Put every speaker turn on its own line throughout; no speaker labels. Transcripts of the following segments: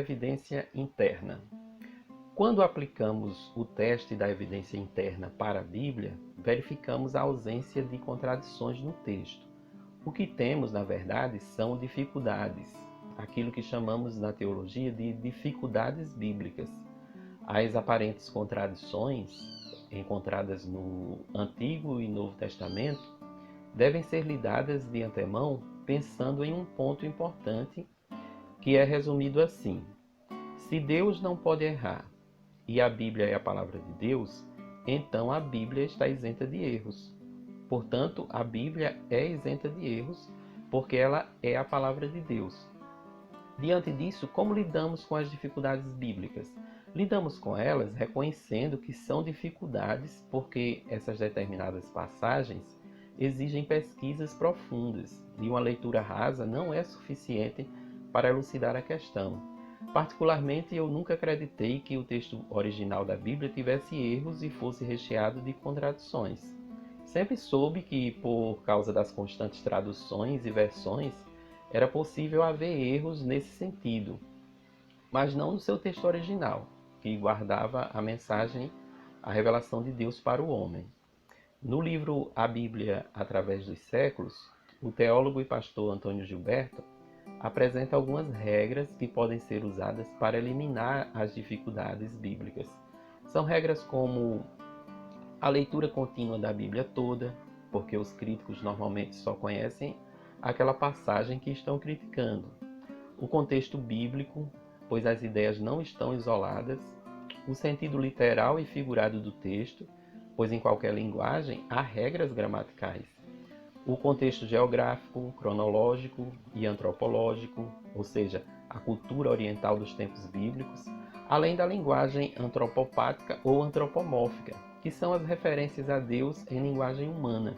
evidência interna. Quando aplicamos o teste da evidência interna para a Bíblia, verificamos a ausência de contradições no texto. O que temos, na verdade, são dificuldades, aquilo que chamamos na teologia de dificuldades bíblicas. As aparentes contradições encontradas no Antigo e Novo Testamento devem ser lidadas de antemão pensando em um ponto importante que é resumido assim: se Deus não pode errar e a Bíblia é a palavra de Deus, então a Bíblia está isenta de erros. Portanto, a Bíblia é isenta de erros porque ela é a palavra de Deus. Diante disso, como lidamos com as dificuldades bíblicas? Lidamos com elas reconhecendo que são dificuldades porque essas determinadas passagens exigem pesquisas profundas e uma leitura rasa não é suficiente para elucidar a questão. Particularmente, eu nunca acreditei que o texto original da Bíblia tivesse erros e fosse recheado de contradições. Sempre soube que, por causa das constantes traduções e versões, era possível haver erros nesse sentido, mas não no seu texto original, que guardava a mensagem, a revelação de Deus para o homem. No livro A Bíblia através dos séculos, o teólogo e pastor Antônio Gilberto apresenta algumas regras que podem ser usadas para eliminar as dificuldades bíblicas. São regras como a leitura contínua da Bíblia toda, porque os críticos normalmente só conhecem aquela passagem que estão criticando. O contexto bíblico, pois as ideias não estão isoladas. O sentido literal e figurado do texto, pois em qualquer linguagem há regras gramaticais. O contexto geográfico, cronológico e antropológico, ou seja, a cultura oriental dos tempos bíblicos, além da linguagem antropopática ou antropomórfica, que são as referências a Deus em linguagem humana.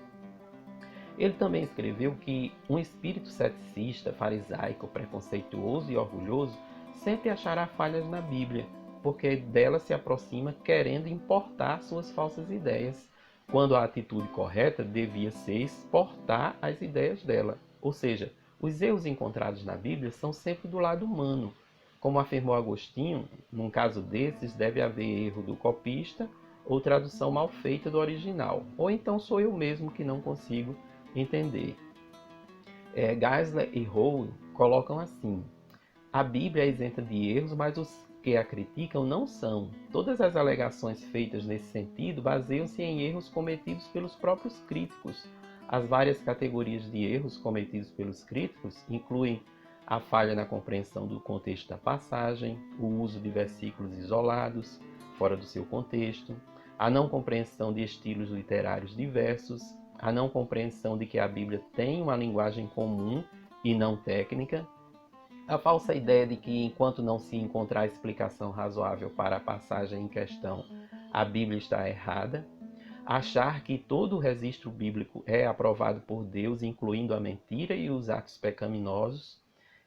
Ele também escreveu que um espírito ceticista, farisaico, preconceituoso e orgulhoso sempre achará falhas na Bíblia, porque dela se aproxima querendo importar suas falsas ideias, quando a atitude correta devia ser exportar as ideias dela. Ou seja, os erros encontrados na Bíblia são sempre do lado humano. Como afirmou Agostinho, num caso desses deve haver erro do copista ou tradução mal feita do original, ou então sou eu mesmo que não consigo entender. Geisler e Howe colocam assim: a Bíblia é isenta de erros, mas os que a criticam não são. Todas as alegações feitas nesse sentido baseiam-se em erros cometidos pelos próprios críticos. As várias categorias de erros cometidos pelos críticos incluem a falha na compreensão do contexto da passagem, o uso de versículos isolados, fora do seu contexto, a não compreensão de estilos literários diversos, a não compreensão de que a Bíblia tem uma linguagem comum e não técnica, a falsa ideia de que, enquanto não se encontrar explicação razoável para a passagem em questão, a Bíblia está errada, achar que todo o registro bíblico é aprovado por Deus, incluindo a mentira e os atos pecaminosos,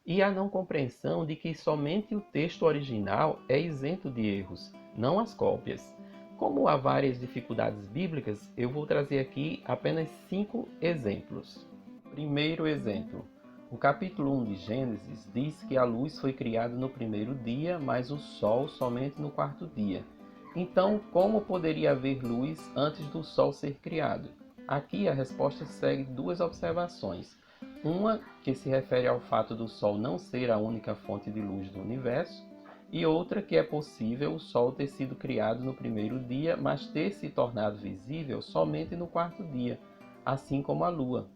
e a não compreensão de que somente o texto original é isento de erros, não as cópias. Como há várias dificuldades bíblicas, eu vou trazer aqui apenas 5 exemplos. Primeiro exemplo. O capítulo 1 de Gênesis diz que a luz foi criada no primeiro dia, mas o sol somente no quarto dia. Então, como poderia haver luz antes do sol ser criado? Aqui a resposta segue 2 observações. Uma que se refere ao fato do sol não ser a única fonte de luz do universo, e outra que é possível o sol ter sido criado no primeiro dia, mas ter se tornado visível somente no quarto dia, assim como a lua.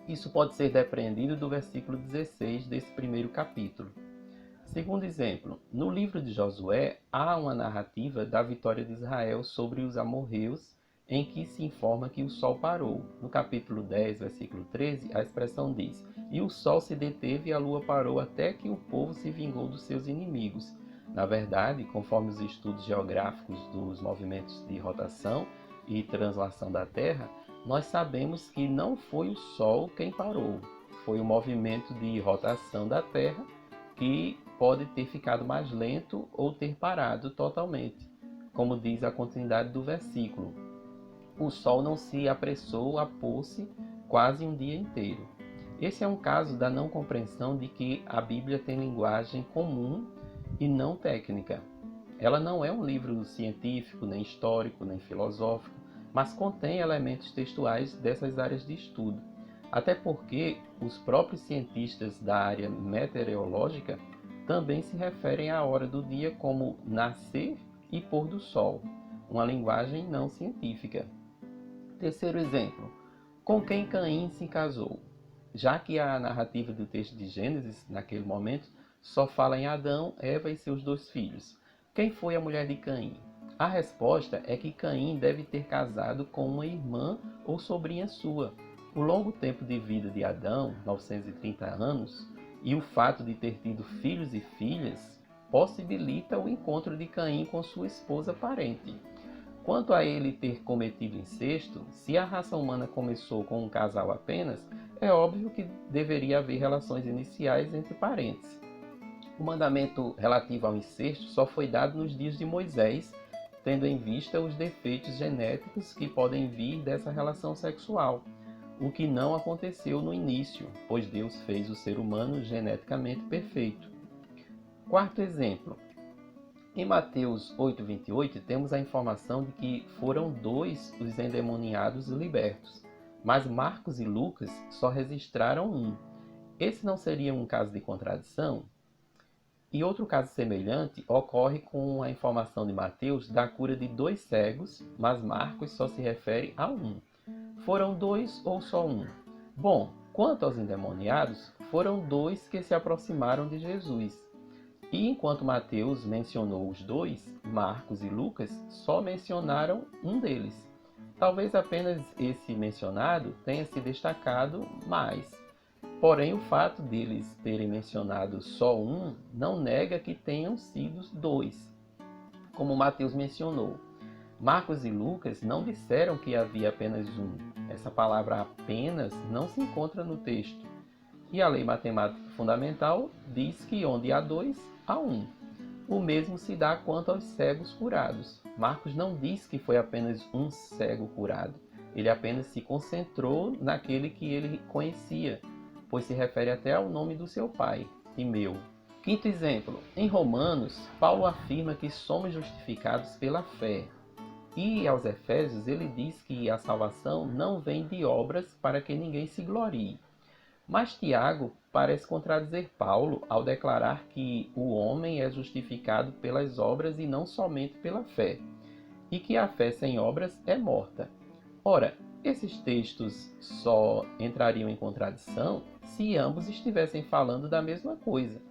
Isso pode ser depreendido do versículo 16 desse primeiro capítulo. Segundo exemplo, no livro de Josué há uma narrativa da vitória de Israel sobre os amorreus, em que se informa que o sol parou. No capítulo 10, versículo 13, a expressão diz: "E o sol se deteve e a lua parou até que o povo se vingou dos seus inimigos." Na verdade, conforme os estudos geográficos dos movimentos de rotação e translação da Terra, nós sabemos que não foi o Sol quem parou, foi o movimento de rotação da Terra que pode ter ficado mais lento ou ter parado totalmente, como diz a continuidade do versículo. O Sol não se apressou a pôr-se quase um dia inteiro. Esse é um caso da não compreensão de que a Bíblia tem linguagem comum e não técnica. Ela não é um livro científico, nem histórico, nem filosófico, mas contém elementos textuais dessas áreas de estudo. Até porque os próprios cientistas da área meteorológica também se referem à hora do dia como nascer e pôr do sol, uma linguagem não científica. Terceiro exemplo, com quem Caim se casou? Já que a narrativa do texto de Gênesis, naquele momento, só fala em Adão, Eva e seus 2 filhos. Quem foi a mulher de Caim? A resposta é que Caim deve ter casado com uma irmã ou sobrinha sua. O longo tempo de vida de Adão, 930 anos, e o fato de ter tido filhos e filhas, possibilita o encontro de Caim com sua esposa parente. Quanto a ele ter cometido incesto, se a raça humana começou com um casal apenas, é óbvio que deveria haver relações iniciais entre parentes. O mandamento relativo ao incesto só foi dado nos dias de Moisés, tendo em vista os defeitos genéticos que podem vir dessa relação sexual, o que não aconteceu no início, pois Deus fez o ser humano geneticamente perfeito. Quarto exemplo. Em Mateus 8,28, temos a informação de que foram 2 os endemoniados libertos, mas Marcos e Lucas só registraram 1. Esse não seria um caso de contradição? E outro caso semelhante ocorre com a informação de Mateus da cura de 2 cegos, mas Marcos só se refere a 1. Foram 2 ou só 1? Bom, quanto aos endemoniados, foram 2 que se aproximaram de Jesus. E enquanto Mateus mencionou os 2, Marcos e Lucas só mencionaram um deles. Talvez apenas esse mencionado tenha se destacado mais. Porém, o fato deles terem mencionado só um não nega que tenham sido 2, como Mateus mencionou. Marcos e Lucas não disseram que havia apenas um. Essa palavra apenas não se encontra no texto. E a lei matemática fundamental diz que onde há 2, há 1. O mesmo se dá quanto aos cegos curados. Marcos não diz que foi apenas um cego curado. Ele apenas se concentrou naquele que ele conhecia, pois se refere até ao nome do seu pai, Timeu. Quinto exemplo. Em Romanos, Paulo afirma que somos justificados pela fé. E aos Efésios ele diz que a salvação não vem de obras para que ninguém se glorie. Mas Tiago parece contradizer Paulo ao declarar que o homem é justificado pelas obras e não somente pela fé, e que a fé sem obras é morta. Ora, esses textos só entrariam em contradição se ambos estivessem falando da mesma coisa,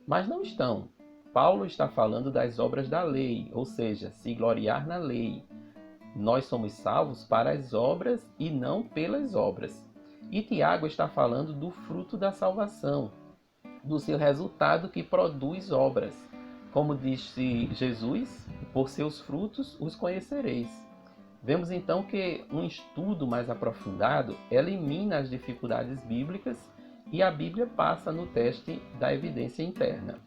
mas não estão. Paulo está falando das obras da lei, ou seja, se gloriar na lei. Nós somos salvos para as obras e não pelas obras. E Tiago está falando do fruto da salvação, do seu resultado que produz obras. Como disse Jesus, por seus frutos os conhecereis. Vemos então que um estudo mais aprofundado elimina as dificuldades bíblicas e a Bíblia passa no teste da evidência interna.